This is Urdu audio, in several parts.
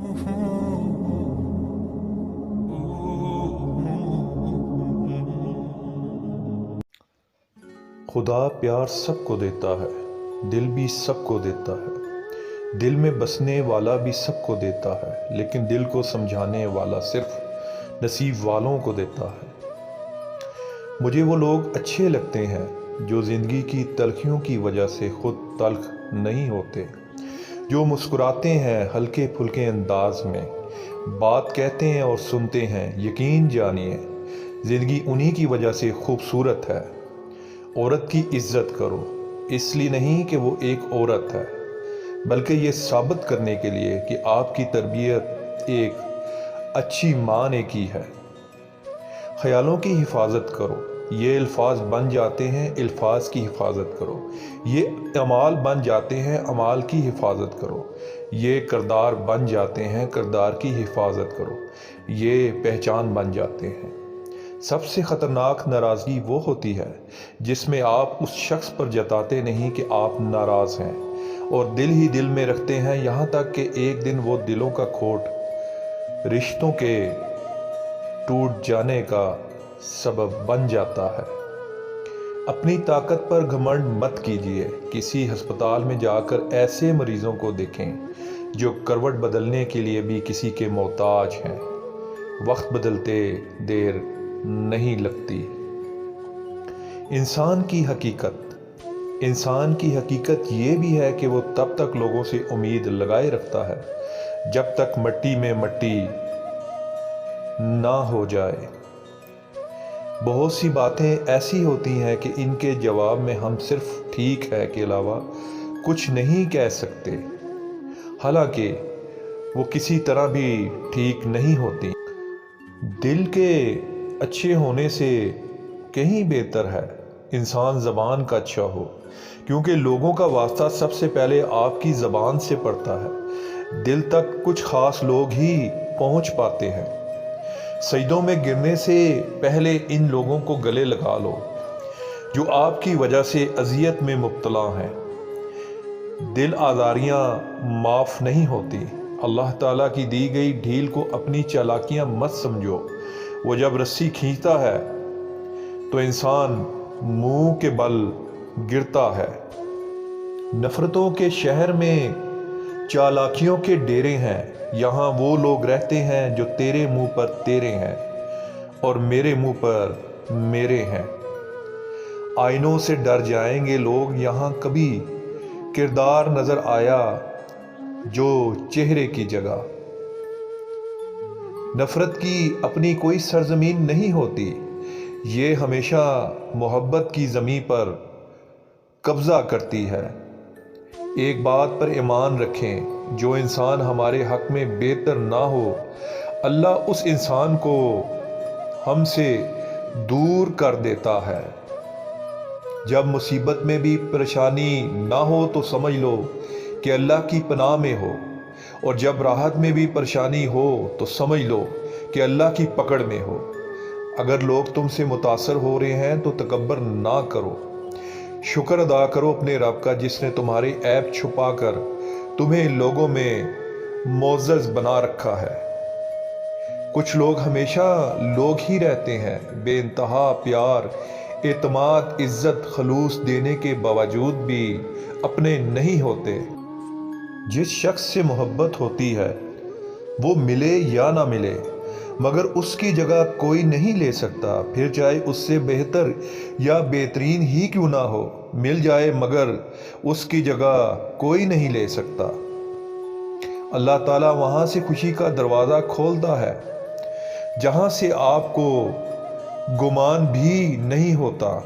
خدا پیار سب کو دیتا ہے، دل بھی سب کو دیتا ہے، دل میں بسنے والا بھی سب کو دیتا ہے، لیکن دل کو سمجھانے والا صرف نصیب والوں کو دیتا ہے۔ مجھے وہ لوگ اچھے لگتے ہیں جو زندگی کی تلخیوں کی وجہ سے خود تلخ نہیں ہوتے، جو مسکراتے ہیں ہلکے پھلکے انداز میں، بات کہتے ہیں اور سنتے ہیں۔ یقین جانیے زندگی انہی کی وجہ سے خوبصورت ہے۔ عورت کی عزت کرو، اس لیے نہیں کہ وہ ایک عورت ہے، بلکہ یہ ثابت کرنے کے لیے کہ آپ کی تربیت ایک اچھی ماں نے کی ہے۔ خیالوں کی حفاظت کرو، یہ الفاظ بن جاتے ہیں، الفاظ کی حفاظت کرو۔ یہ اعمال بن جاتے ہیں، اعمال کی حفاظت کرو۔ یہ کردار بن جاتے ہیں، کردار کی حفاظت کرو۔ یہ پہچان بن جاتے ہیں۔ سب سے خطرناک ناراضگی وہ ہوتی ہے جس میں آپ اس شخص پر جتاتے نہیں کہ آپ ناراض ہیں، اور دل ہی دل میں رکھتے ہیں، یہاں تک کہ ایک دن وہ دلوں کا کھوٹ رشتوں کے ٹوٹ جانے کا سبب بن جاتا ہے۔ اپنی طاقت پر گھمنڈ مت کیجیے۔ کسی ہسپتال میں جا کر ایسے مریضوں کو دیکھیں جو کروٹ بدلنے کے لیے بھی کسی کے محتاج ہیں۔ وقت بدلتے دیر نہیں لگتی۔ انسان کی حقیقت یہ بھی ہے کہ وہ تب تک لوگوں سے امید لگائے رکھتا ہے جب تک مٹی میں مٹی نہ ہو جائے۔ بہت سی باتیں ایسی ہوتی ہیں کہ ان کے جواب میں ہم صرف ٹھیک ہے کے علاوہ کچھ نہیں کہہ سکتے، حالانکہ وہ کسی طرح بھی ٹھیک نہیں ہوتی۔ دل کے اچھے ہونے سے کہیں بہتر ہے انسان زبان کا اچھا ہو، کیونکہ لوگوں کا واسطہ سب سے پہلے آپ کی زبان سے پڑتا ہے۔ دل تک کچھ خاص لوگ ہی پہنچ پاتے ہیں۔ سجدوں میں گرنے سے پہلے ان لوگوں کو گلے لگا لو جو آپ کی وجہ سے اذیت میں مبتلا ہیں۔ دل آزاریاں معاف نہیں ہوتی۔ اللہ تعالیٰ کی دی گئی ڈھیل کو اپنی چالاکیاں مت سمجھو۔ وہ جب رسی کھینچتا ہے تو انسان منہ کے بل گرتا ہے۔ نفرتوں کے شہر میں چالاکیوں کے ڈیرے ہیں، یہاں وہ لوگ رہتے ہیں جو تیرے منہ پر تیرے ہیں اور میرے منہ پر میرے ہیں۔ آئینوں سے ڈر جائیں گے لوگ، یہاں کبھی کردار نظر آیا جو چہرے کی جگہ۔ نفرت کی اپنی کوئی سرزمین نہیں ہوتی، یہ ہمیشہ محبت کی زمین پر قبضہ کرتی ہے۔ ایک بات پر ایمان رکھیں، جو انسان ہمارے حق میں بہتر نہ ہو، اللہ اس انسان کو ہم سے دور کر دیتا ہے۔ جب مصیبت میں بھی پریشانی نہ ہو تو سمجھ لو کہ اللہ کی پناہ میں ہو، اور جب راحت میں بھی پریشانی ہو تو سمجھ لو کہ اللہ کی پکڑ میں ہو۔ اگر لوگ تم سے متاثر ہو رہے ہیں تو تکبر نہ کرو، شکر ادا کرو اپنے رب کا جس نے تمہارے عیب چھپا کر تمہیں لوگوں میں معزز بنا رکھا ہے۔ کچھ لوگ ہمیشہ لوگ ہی رہتے ہیں، بے انتہا پیار، اعتماد، عزت، خلوص دینے کے باوجود بھی اپنے نہیں ہوتے۔ جس شخص سے محبت ہوتی ہے وہ ملے یا نہ ملے مگر اس کی جگہ کوئی نہیں لے سکتا، پھر چاہے اس سے بہتر یا بہترین ہی کیوں نہ ہو، مل جائے مگر اس کی جگہ کوئی نہیں لے سکتا۔ اللہ تعالیٰ وہاں سے خوشی کا دروازہ کھولتا ہے جہاں سے آپ کو گمان بھی نہیں ہوتا۔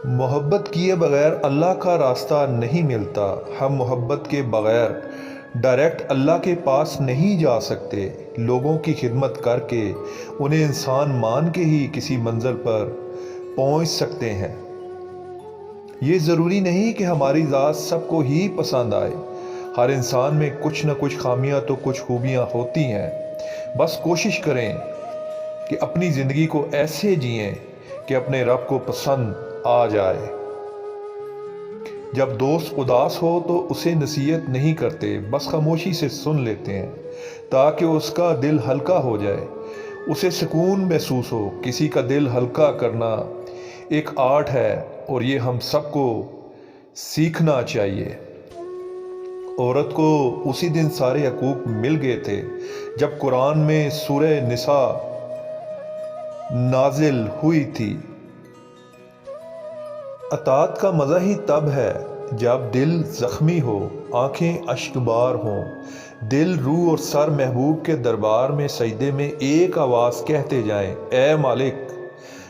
محبت کیے بغیر اللہ کا راستہ نہیں ملتا۔ ہم محبت کے بغیر ڈائریکٹ اللہ کے پاس نہیں جا سکتے۔ لوگوں کی خدمت کر کے انہیں انسان مان کے ہی کسی منزل پر پہنچ سکتے ہیں۔ یہ ضروری نہیں کہ ہماری ذات سب کو ہی پسند آئے۔ ہر انسان میں کچھ نہ کچھ خامیاں تو کچھ خوبیاں ہوتی ہیں۔ بس کوشش کریں کہ اپنی زندگی کو ایسے جئیں کہ اپنے رب کو پسند آ جائے۔ جب دوست اداس ہو تو اسے نصیحت نہیں کرتے، بس خاموشی سے سن لیتے ہیں تاکہ اس کا دل ہلکا ہو جائے، اسے سکون محسوس ہو۔ کسی کا دل ہلکا کرنا ایک آرٹ ہے اور یہ ہم سب کو سیکھنا چاہیے۔ عورت کو اسی دن سارے حقوق مل گئے تھے جب قرآن میں سورہ نساء نازل ہوئی تھی۔ اطاعت کا مزہ ہی تب ہے جب دل زخمی ہو، آنکھیں اشکبار ہوں، دل، روح اور سر محبوب کے دربار میں سجدے میں ایک آواز کہتے جائیں، اے مالک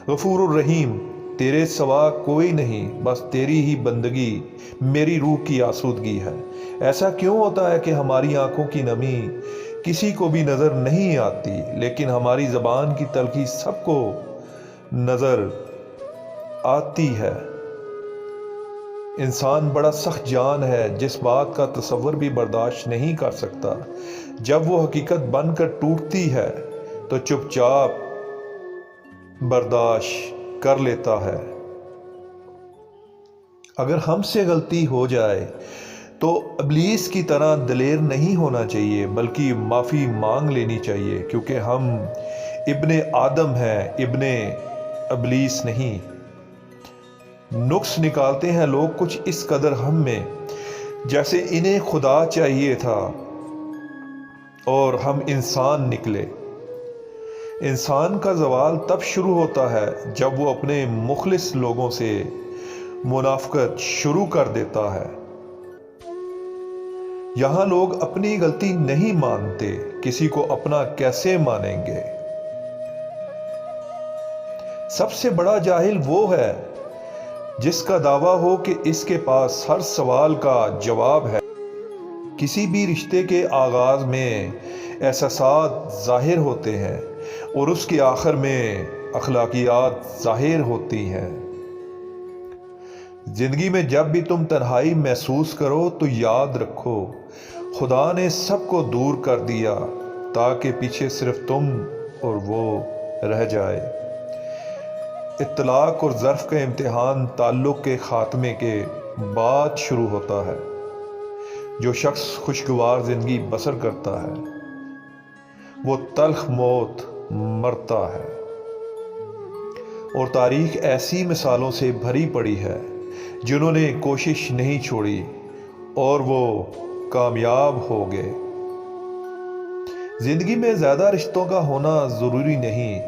غفور الرحیم، تیرے سوا کوئی نہیں، بس تیری ہی بندگی میری روح کی آسودگی ہے۔ ایسا کیوں ہوتا ہے کہ ہماری آنکھوں کی نمی کسی کو بھی نظر نہیں آتی، لیکن ہماری زبان کی تلخی سب کو نظر آتی ہے؟ انسان بڑا سخت جان ہے، جس بات کا تصور بھی برداشت نہیں کر سکتا۔ جب وہ حقیقت بن کر ٹوٹتی ہے تو چپ چاپ برداشت کر لیتا ہے۔ اگر ہم سے غلطی ہو جائے تو ابلیس کی طرح دلیر نہیں ہونا چاہیے، بلکہ معافی مانگ لینی چاہیے، کیونکہ ہم ابن آدم ہیں، ابن ابلیس نہیں۔ نقص نکالتے ہیں لوگ کچھ اس قدر ہم میں، جیسے انہیں خدا چاہیے تھا اور ہم انسان نکلے۔ انسان کا زوال تب شروع ہوتا ہے جب وہ اپنے مخلص لوگوں سے منافقت شروع کر دیتا ہے۔ یہاں لوگ اپنی غلطی نہیں مانتے، کسی کو اپنا کیسے مانیں گے؟ سب سے بڑا جاہل وہ ہے جس کا دعویٰ ہو کہ اس کے پاس ہر سوال کا جواب ہے۔ کسی بھی رشتے کے آغاز میں احساسات ظاہر ہوتے ہیں اور اس کے آخر میں اخلاقیات ظاہر ہوتی ہیں۔ زندگی میں جب بھی تم تنہائی محسوس کرو تو یاد رکھو، خدا نے سب کو دور کر دیا تاکہ پیچھے صرف تم اور وہ رہ جائے۔ اطلاق اور ظرف کا امتحان تعلق کے خاتمے کے بعد شروع ہوتا ہے۔ جو شخص خوشگوار زندگی بسر کرتا ہے وہ تلخ موت مرتا ہے، اور تاریخ ایسی مثالوں سے بھری پڑی ہے جنہوں نے کوشش نہیں چھوڑی اور وہ کامیاب ہو گئے۔ زندگی میں زیادہ رشتوں کا ہونا ضروری نہیں،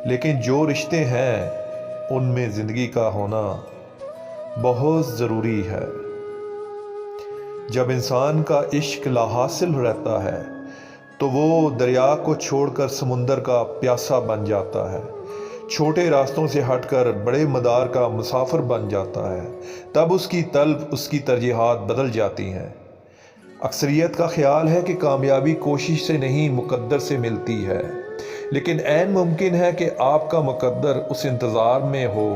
لیکن جو رشتے ہیں ان میں زندگی کا ہونا بہت ضروری ہے۔ جب انسان کا عشق لا حاصل رہتا ہے تو وہ دریا کو چھوڑ کر سمندر کا پیاسا بن جاتا ہے، چھوٹے راستوں سے ہٹ کر بڑے مدار کا مسافر بن جاتا ہے۔ تب اس کی طلب، اس کی ترجیحات بدل جاتی ہیں۔ اکثریت کا خیال ہے کہ کامیابی کوشش سے نہیں مقدر سے ملتی ہے، لیکن عین ممکن ہے کہ آپ کا مقدر اس انتظار میں ہو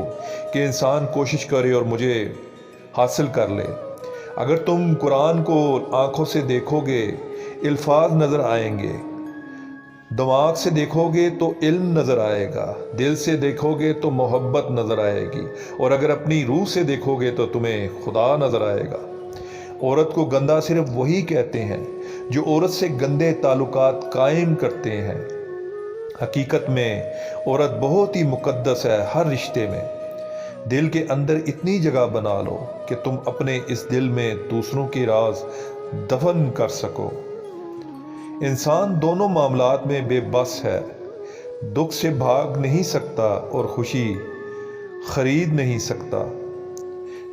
کہ انسان کوشش کرے اور مجھے حاصل کر لے۔ اگر تم قرآن کو آنکھوں سے دیکھو گے الفاظ نظر آئیں گے، دماغ سے دیکھو گے تو علم نظر آئے گا، دل سے دیکھو گے تو محبت نظر آئے گی، اور اگر اپنی روح سے دیکھو گے تو تمہیں خدا نظر آئے گا۔ عورت کو گندا صرف وہی کہتے ہیں جو عورت سے گندے تعلقات قائم کرتے ہیں۔ حقیقت میں عورت بہت ہی مقدس ہے۔ ہر رشتے میں دل کے اندر اتنی جگہ بنا لو کہ تم اپنے اس دل میں دوسروں کے راز دفن کر سکو۔ انسان دونوں معاملات میں بے بس ہے، دکھ سے بھاگ نہیں سکتا اور خوشی خرید نہیں سکتا۔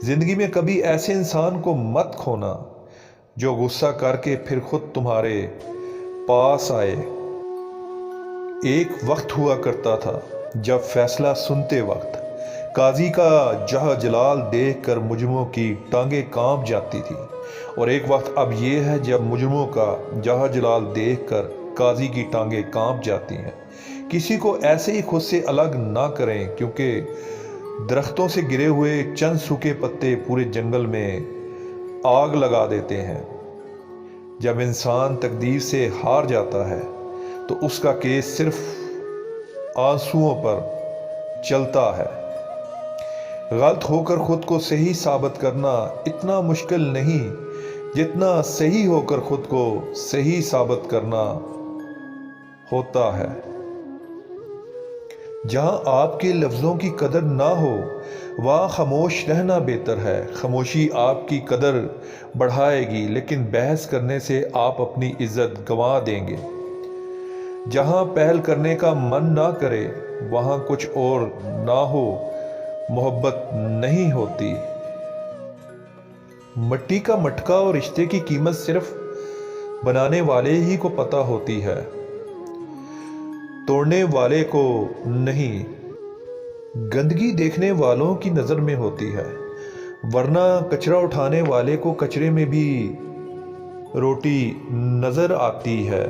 زندگی میں کبھی ایسے انسان کو مت کھونا جو غصہ کر کے پھر خود تمہارے پاس آئے۔ ایک وقت ہوا کرتا تھا جب فیصلہ سنتے وقت قاضی کا جاہ جلال دیکھ کر مجرموں کی ٹانگیں کانپ جاتی تھی، اور ایک وقت اب یہ ہے جب مجرموں کا جاہ جلال دیکھ کر قاضی کی ٹانگیں کانپ جاتی ہیں۔ کسی کو ایسے ہی خود سے الگ نہ کریں، کیونکہ درختوں سے گرے ہوئے چند سوکھے پتے پورے جنگل میں آگ لگا دیتے ہیں۔ جب انسان تقدیر سے ہار جاتا ہے تو اس کا کیس صرف آنسوؤں پر چلتا ہے۔ غلط ہو کر خود کو صحیح ثابت کرنا اتنا مشکل نہیں جتنا صحیح ہو کر خود کو صحیح ثابت کرنا ہوتا ہے۔ جہاں آپ کے لفظوں کی قدر نہ ہو وہاں خاموش رہنا بہتر ہے۔ خاموشی آپ کی قدر بڑھائے گی لیکن بحث کرنے سے آپ اپنی عزت گنوا دیں گے۔ جہاں پہل کرنے کا من نہ کرے وہاں کچھ اور نہ ہو محبت نہیں ہوتی۔ مٹی کا مٹکا اور رشتے کی قیمت صرف بنانے والے ہی کو پتہ ہوتی ہے، توڑنے والے کو نہیں۔ گندگی دیکھنے والوں کی نظر میں ہوتی ہے، ورنہ کچرا اٹھانے والے کو کچرے میں بھی روٹی نظر آتی ہے۔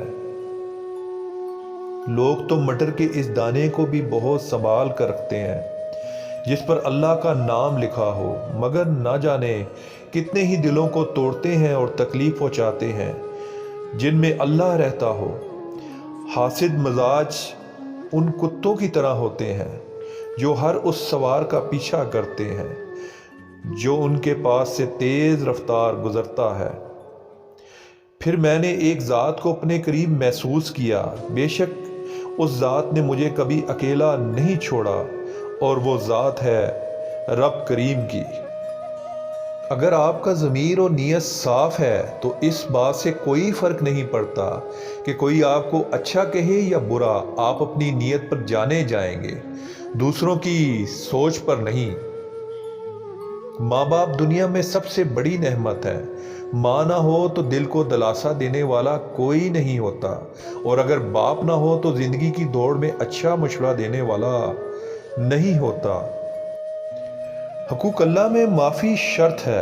لوگ تو مٹر کے اس دانے کو بھی بہت سنبھال کر رکھتے ہیں جس پر اللہ کا نام لکھا ہو، مگر نہ جانے کتنے ہی دلوں کو توڑتے ہیں اور تکلیف پہنچاتے ہیں جن میں اللہ رہتا ہو۔ حاسد مزاج ان کتوں کی طرح ہوتے ہیں جو ہر اس سوار کا پیچھا کرتے ہیں جو ان کے پاس سے تیز رفتار گزرتا ہے۔ پھر میں نے ایک ذات کو اپنے قریب محسوس کیا، بے شک اس ذات نے مجھے کبھی اکیلا نہیں چھوڑا، اور وہ ذات ہے رب کریم کی۔ اگر آپ کا ضمیر اور نیت صاف ہے تو اس بات سے کوئی فرق نہیں پڑتا کہ کوئی آپ کو اچھا کہے یا برا، آپ اپنی نیت پر جانے جائیں گے، دوسروں کی سوچ پر نہیں۔ ماں باپ دنیا میں سب سے بڑی نعمت ہے۔ ماں نہ ہو تو دل کو دلاسا دینے والا کوئی نہیں ہوتا، اور اگر باپ نہ ہو تو زندگی کی دوڑ میں اچھا مشورہ دینے والا نہیں ہوتا۔ حقوق اللہ میں معافی شرط ہے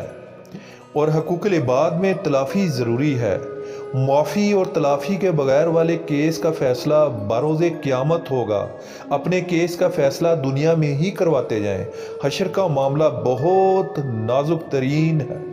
اور حقوق العباد میں تلافی ضروری ہے۔ معافی اور تلافی کے بغیر والے کیس کا فیصلہ بروز قیامت ہوگا۔ اپنے کیس کا فیصلہ دنیا میں ہی کرواتے جائیں۔ حشر کا معاملہ بہت نازک ترین ہے۔